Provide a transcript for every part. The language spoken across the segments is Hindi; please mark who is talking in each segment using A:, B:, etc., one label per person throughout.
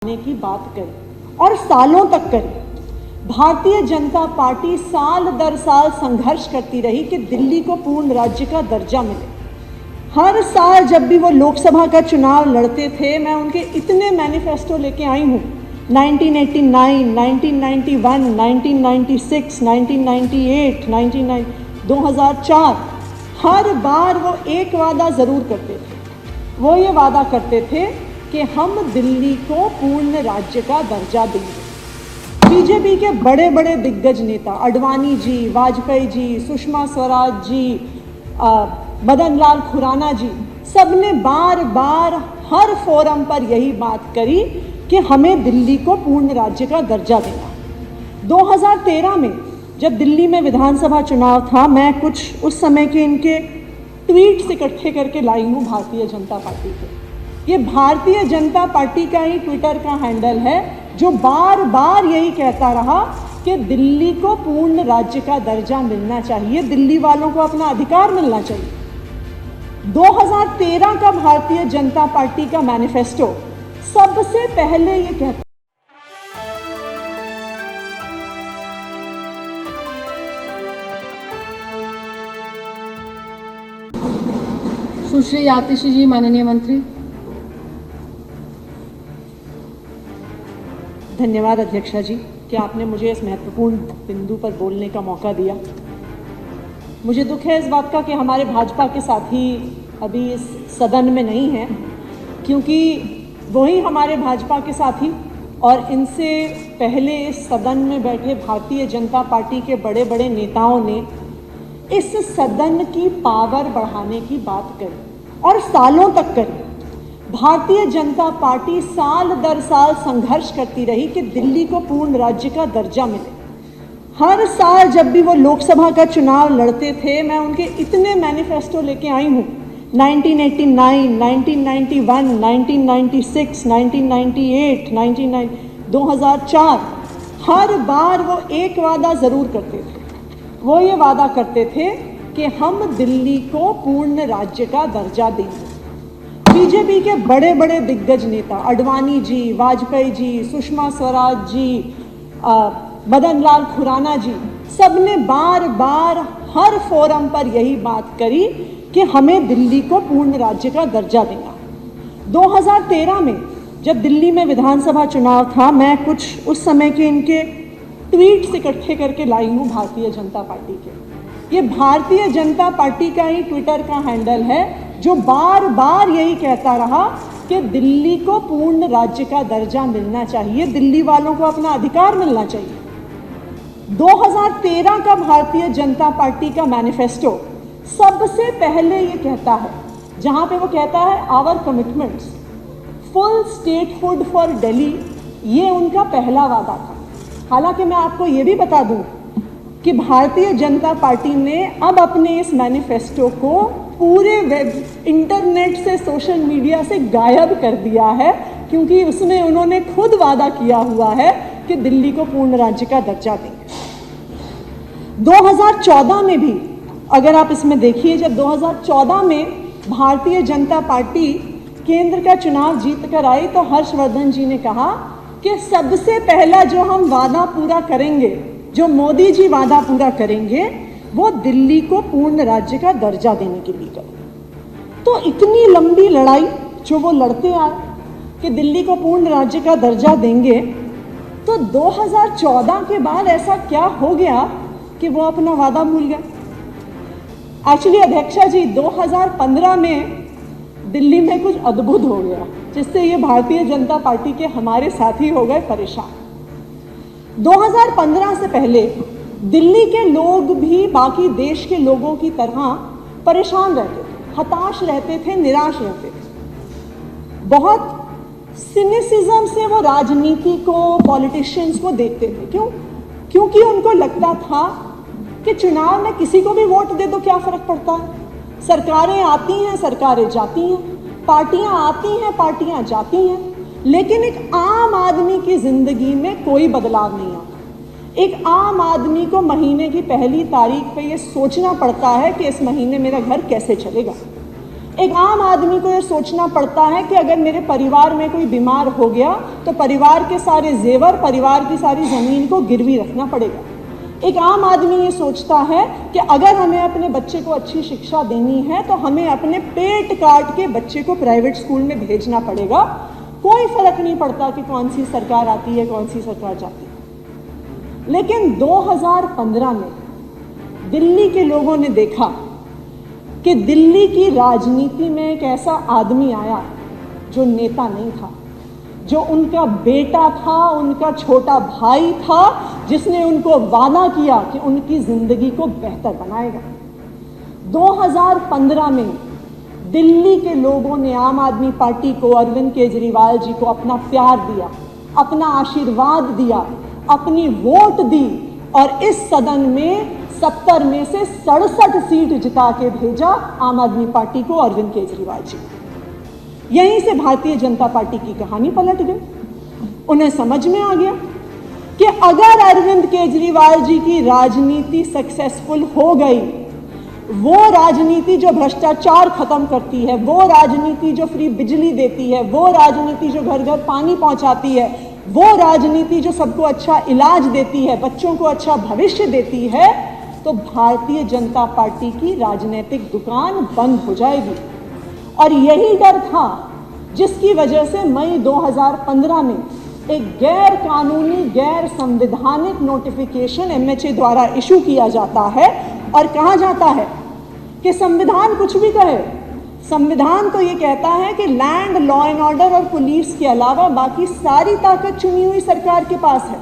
A: की बात करी और सालों तक करी। भारतीय जनता पार्टी साल दर साल संघर्ष करती रही कि दिल्ली को पूर्ण राज्य का दर्जा मिले। हर साल जब भी वो लोकसभा का चुनाव लड़ते थे, मैं उनके इतने मैनिफेस्टो लेके आई हूँ, 1989, 1991, 1996, 1998, 2004, हर बार वो एक वादा ज़रूर करते थे। वो ये वादा करते थे कि हम दिल्ली को पूर्ण राज्य का दर्जा देंगे। बीजेपी के बड़े बड़े दिग्गज नेता अडवाणी जी, वाजपेयी जी, सुषमा स्वराज जी, मदन लाल खुराना जी, सबने बार बार हर फोरम पर यही बात करी कि हमें दिल्ली को पूर्ण राज्य का दर्जा देना। 2013 में जब दिल्ली में विधानसभा चुनाव था, मैं कुछ उस समय के इनके ट्वीट्स इकट्ठे करके लाई हूँ भारतीय जनता पार्टी के। ये भारतीय जनता पार्टी का ही ट्विटर का हैंडल है जो बार बार यही कहता रहा कि दिल्ली को पूर्ण राज्य का दर्जा मिलना चाहिए, दिल्ली वालों को अपना अधिकार मिलना चाहिए। 2013 का भारतीय जनता पार्टी का मैनिफेस्टो सबसे पहले ये कहता
B: सुश्री आतिशी जी, माननीय मंत्री।
A: धन्यवाद अध्यक्षा जी कि आपने मुझे इस महत्वपूर्ण बिंदु पर बोलने का मौका दिया। मुझे दुख है इस बात का कि हमारे भाजपा के साथी अभी इस सदन में नहीं हैं, क्योंकि वही हमारे भाजपा के साथी और इनसे पहले इस सदन में बैठे भारतीय जनता पार्टी के बड़े बड़े नेताओं ने इस सदन की पावर बढ़ाने की बात करी और सालों तक करी। भारतीय जनता पार्टी साल दर साल संघर्ष करती रही कि दिल्ली को पूर्ण राज्य का दर्जा मिले। हर साल जब भी वो लोकसभा का चुनाव लड़ते थे, मैं उनके इतने मैनिफेस्टो लेके आई हूँ, 1989, 1991, 1996, 1998, 2004, हर बार वो एक वादा ज़रूर करते थे। वो ये वादा करते थे कि हम दिल्ली को पूर्ण राज्य का दर्जा देंगे। बीजेपी के बड़े बड़े दिग्गज नेता अडवाणी जी, वाजपेयी जी, सुषमा स्वराज जी, मदन लाल खुराना जी, सबने बार बार हर फोरम पर यही बात करी कि हमें दिल्ली को पूर्ण राज्य का दर्जा देना। 2013 में जब दिल्ली में विधानसभा चुनाव था, मैं कुछ उस समय के इनके ट्वीट्स इकट्ठे करके लाई हूँ भारतीय जनता पार्टी के। ये भारतीय जनता पार्टी का ही ट्विटर का हैंडल है जो बार बार यही कहता रहा कि दिल्ली को पूर्ण राज्य का दर्जा मिलना चाहिए, दिल्ली वालों को अपना अधिकार मिलना चाहिए। 2013 का भारतीय जनता पार्टी का मैनिफेस्टो सबसे पहले ये कहता है, जहाँ पे वो कहता है our commitments, full statehood for Delhi, ये उनका पहला वादा था। हालांकि मैं आपको ये भी बता दूं कि भारतीय जनता पार्टी ने अब अपने इस मैनिफेस्टो को पूरे वेब, इंटरनेट से, सोशल मीडिया से गायब कर दिया है, क्योंकि उसमें उन्होंने खुद वादा किया हुआ है कि दिल्ली को पूर्ण राज्य का दर्जा देंगे। 2014 में भी अगर आप इसमें देखिए, जब 2014 में भारतीय जनता पार्टी केंद्र का चुनाव जीत कर आई, तो हर्षवर्धन जी ने कहा कि सबसे पहला जो हम वादा पूरा करेंगे, जो मोदी जी वादा पूरा करेंगे, वो दिल्ली को पूर्ण राज्य का दर्जा देने के लिए करेंगे। तो इतनी लंबी लड़ाई जो वो लड़ते आए कि दिल्ली को पूर्ण राज्य का दर्जा देंगे, तो 2014 के बाद ऐसा क्या हो गया कि वो अपना वादा भूल गए। एक्चुअली अध्यक्षा जी, 2015 में दिल्ली में कुछ अद्भुत हो गया, जिससे ये भारतीय जनता पार्टी के हमारे साथी हो गए परेशान। 2015 से पहले दिल्ली के लोग भी बाकी देश के लोगों की तरह परेशान रहते थे, हताश रहते थे, निराश रहते थे। बहुत सिनिसिज्म से वो राजनीति को, पॉलिटिशियंस को देखते थे। क्यों? क्योंकि उनको लगता था कि चुनाव में किसी को भी वोट दे दो, क्या फर्क पड़ता है। सरकारें आती हैं, सरकारें जाती हैं, पार्टियां आती हैं, पार्टियां जाती हैं, लेकिन एक आम आदमी की जिंदगी में कोई बदलाव नहीं आता। एक आम आदमी को महीने की पहली तारीख पे ये सोचना पड़ता है कि इस महीने मेरा घर कैसे चलेगा। एक आम आदमी को यह सोचना पड़ता है कि अगर मेरे परिवार में कोई बीमार हो गया तो परिवार के सारे जेवर, परिवार की सारी ज़मीन को गिरवी रखना पड़ेगा। एक आम आदमी ये सोचता है कि अगर हमें अपने बच्चे को अच्छी शिक्षा देनी है तो हमें अपने पेट काट के बच्चे को प्राइवेट स्कूल में भेजना पड़ेगा। कोई फर्क नहीं पड़ता कि कौन सी सरकार आती है, कौन सी सरकार जाती है। लेकिन 2015 में दिल्ली के लोगों ने देखा कि दिल्ली की राजनीति में एक ऐसा आदमी आया जो नेता नहीं था, जो उनका बेटा था, उनका छोटा भाई था, जिसने उनको वादा किया कि उनकी जिंदगी को बेहतर बनाएगा। 2015 में दिल्ली के लोगों ने आम आदमी पार्टी को, अरविंद केजरीवाल जी को अपना प्यार दिया, अपना आशीर्वाद दिया, अपनी वोट दी और इस सदन में 70 में से 67 सीट जिता के भेजा आम आदमी पार्टी को, अरविंद केजरीवाल जी। यहीं से भारतीय जनता पार्टी की कहानी पलट गई। उन्हें समझ में आ गया कि अगर अरविंद केजरीवाल जी की राजनीति सक्सेसफुल हो गई, वो राजनीति जो भ्रष्टाचार खत्म करती है, वो राजनीति जो फ्री बिजली देती है, वो राजनीति जो घर घर पानी पहुंचाती है, वो राजनीति जो सबको अच्छा इलाज देती है, बच्चों को अच्छा भविष्य देती है, तो भारतीय जनता पार्टी की राजनीतिक दुकान बंद हो जाएगी। और यही डर था जिसकी वजह से मई 2015 में एक गैर कानूनी, गैर संवैधानिक नोटिफिकेशन एमएचए द्वारा इशू किया जाता है और कहा जाता है कि संविधान कुछ भी कहे, संविधान तो ये कहता है कि लैंड, लॉ एंड ऑर्डर और पुलिस के अलावा बाकी सारी ताकत चुनी हुई सरकार के पास है।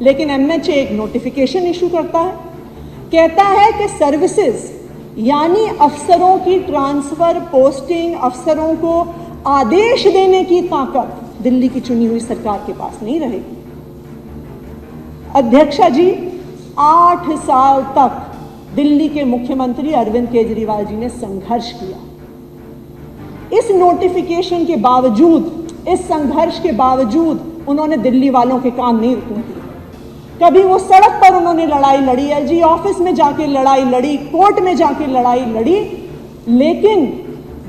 A: लेकिन एमएचए एक नोटिफिकेशन इशू करता है, कहता है कि सर्विसेज यानी अफसरों की ट्रांसफर, पोस्टिंग, अफसरों को आदेश देने की ताकत दिल्ली की चुनी हुई सरकार के पास नहीं रहेगी। अध्यक्षा जी, 8 साल तक दिल्ली के मुख्यमंत्री अरविंद केजरीवाल जी ने संघर्ष किया। इस नोटिफिकेशन के बावजूद, इस संघर्ष के बावजूद उन्होंने दिल्ली वालों के काम नहीं रुकने दिए। कभी वो सड़क पर उन्होंने लड़ाई लड़ी, एलजी ऑफिस में जाके लड़ाई लड़ी, कोर्ट में जाके लड़ाई लड़ी, लेकिन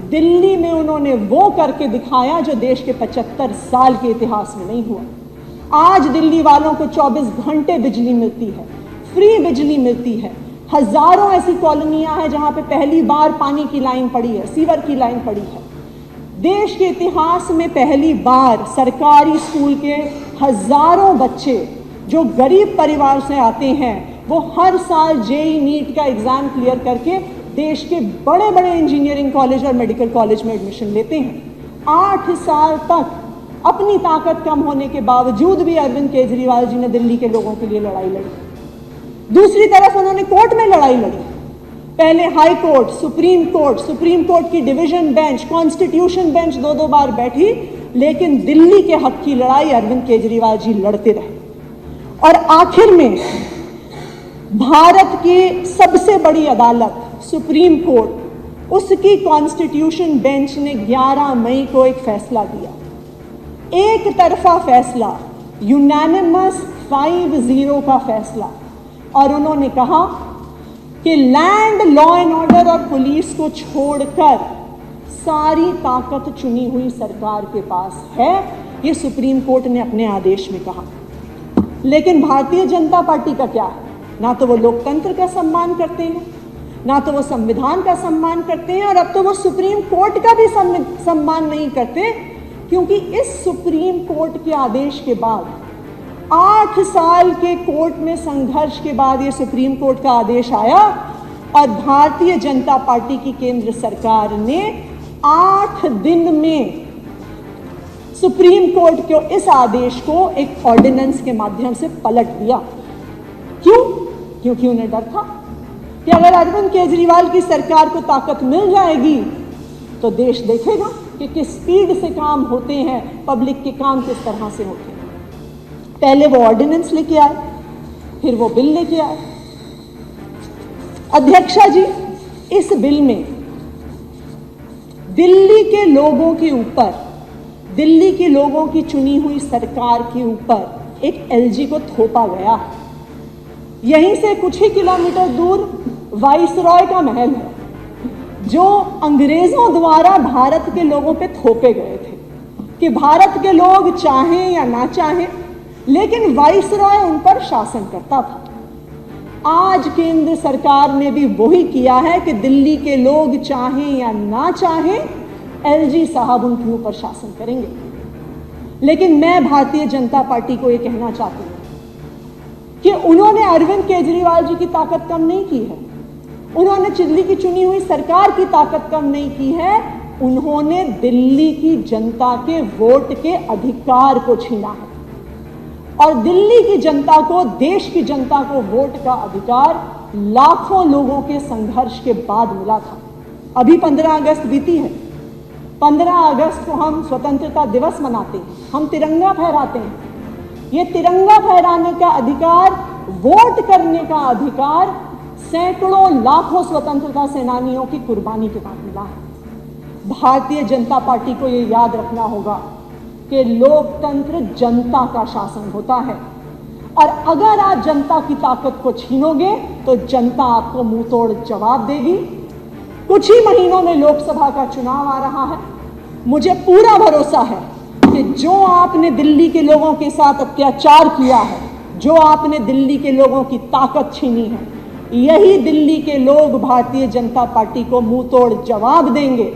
A: दिल्ली में उन्होंने वो करके दिखाया जो देश के 75 साल के इतिहास में नहीं हुआ। आज दिल्ली वालों को 24 घंटे बिजली मिलती है, फ्री बिजली मिलती है। हजारों ऐसी कॉलोनियां हैं जहां पे पहली बार पानी की लाइन पड़ी है, सीवर की लाइन पड़ी है। देश के इतिहास में पहली बार सरकारी स्कूल के हजारों बच्चे जो गरीब परिवार से आते हैं, वो हर साल जेईई नीट का एग्जाम क्लियर करके देश के बड़े बड़े इंजीनियरिंग कॉलेज और मेडिकल कॉलेज में एडमिशन लेते हैं। 8 साल तक अपनी ताकत कम होने के बावजूद भी अरविंद केजरीवाल जी ने दिल्ली के लोगों के लिए लड़ाई लड़ी। दूसरी तरफ उन्होंने कोर्ट में लड़ाई लड़ी, पहले हाई कोर्ट, सुप्रीम कोर्ट की डिवीजन बेंच, कॉन्स्टिट्यूशन बेंच 2-2 बार बैठी, लेकिन दिल्ली के हक की लड़ाई अरविंद केजरीवाल जी लड़ते रहे। और आखिर में भारत की सबसे बड़ी अदालत सुप्रीम कोर्ट, उसकी कॉन्स्टिट्यूशन बेंच ने 11 मई को एक फैसला दिया, एक तरफा फैसला, यूनानिमस 5-0 का फैसला। और उन्होंने कहा कि लैंड, लॉ एंड ऑर्डर और पुलिस को छोड़कर सारी ताकत चुनी हुई सरकार के पास है, ये सुप्रीम कोर्ट ने अपने आदेश में कहा। लेकिन भारतीय जनता पार्टी का क्या है? ना तो वो लोकतंत्र का सम्मान करते हैं, ना तो वो संविधान का सम्मान करते हैं, और अब तो वो सुप्रीम कोर्ट का भी सम्मान नहीं करते, क्योंकि इस सुप्रीम कोर्ट के आदेश के बाद 8 साल के कोर्ट में संघर्ष के बाद ये सुप्रीम कोर्ट का आदेश आया और भारतीय जनता पार्टी की केंद्र सरकार ने 8 दिन में सुप्रीम कोर्ट के इस आदेश को एक ऑर्डिनेंस के माध्यम से पलट दिया। क्यों? क्योंकि उन्हें डर था कि अगर अरविंद केजरीवाल की सरकार को ताकत मिल जाएगी तो देश देखेगा कि किस स्पीड से काम होते हैं, पब्लिक के काम किस तरह से होते हैं। पहले वो ऑर्डिनेंस लेके आए, फिर वो बिल लेके आए। अध्यक्षा जी, इस बिल में दिल्ली के लोगों के ऊपर, दिल्ली के लोगों की चुनी हुई सरकार के ऊपर एक एलजी को थोपा गया। यहीं से कुछ ही किलोमीटर दूर वाइसरॉय का महल है, जो अंग्रेजों द्वारा भारत के लोगों पे थोपे गए थे कि भारत के लोग चाहें या ना चाहें, लेकिन वाइसरॉय उन पर शासन करता था। आज केंद्र सरकार ने भी वही किया है कि दिल्ली के लोग चाहें या ना चाहें, एलजी साहब उनके ऊपर शासन करेंगे। लेकिन मैं भारतीय जनता पार्टी को यह कहना चाहती हूं कि उन्होंने अरविंद केजरीवाल जी की ताकत कम नहीं की है, उन्होंने दिल्ली की चुनी हुई सरकार की ताकत कम नहीं की है, उन्होंने दिल्ली की जनता के वोट के अधिकार को छीना है। और दिल्ली की जनता को, देश की जनता को वोट का अधिकार लाखों लोगों के संघर्ष के बाद मिला था। अभी 15 अगस्त बीती है, 15 अगस्त को हम स्वतंत्रता दिवस मनाते हैं, हम तिरंगा फहराते हैं। ये तिरंगा फहराने का अधिकार, वोट करने का अधिकार सैकड़ों लाखों स्वतंत्रता सेनानियों की कुर्बानी के बाद मिला है। भारतीय जनता पार्टी को ये याद रखना होगा कि लोकतंत्र जनता का शासन होता है, और अगर आप जनता की ताकत को छीनोगे तो जनता आपको मुंह तोड़ जवाब देगी। कुछ ही महीनों में लोकसभा का चुनाव आ रहा है। मुझे पूरा भरोसा है कि जो आपने दिल्ली के लोगों के साथ अत्याचार किया है, जो आपने दिल्ली के लोगों की ताकत छीनी है, यही दिल्ली के लोग भारतीय जनता पार्टी को मुंह तोड़ जवाब देंगे।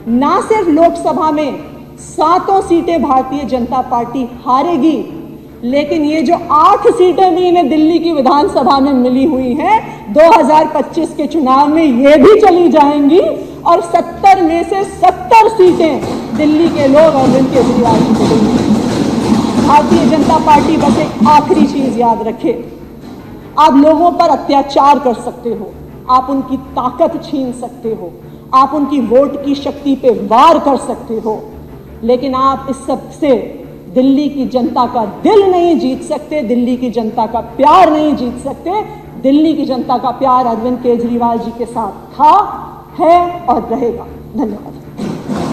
A: ना सिर्फ लोकसभा में 7 सीटें भारतीय जनता पार्टी हारेगी, लेकिन ये जो 8 सीटें भी इन्हें दिल्ली की विधानसभा में मिली हुई हैं, 2025 के चुनाव में ये भी चली जाएंगी, और 70 में से 70 सीटें दिल्ली के लोग अरविंद केजरीवाल जी को देंगे। भारतीय जनता पार्टी बस एक आखिरी चीज याद रखे, आप लोगों पर अत्याचार कर सकते हो, आप उनकी ताकत छीन सकते हो, आप उनकी वोट की शक्ति पे वार कर सकते हो, लेकिन आप इस सब से दिल्ली की जनता का दिल नहीं जीत सकते, दिल्ली की जनता का प्यार नहीं जीत सकते। दिल्ली की जनता का प्यार अरविंद केजरीवाल जी के साथ था, है और रहेगा। धन्यवाद।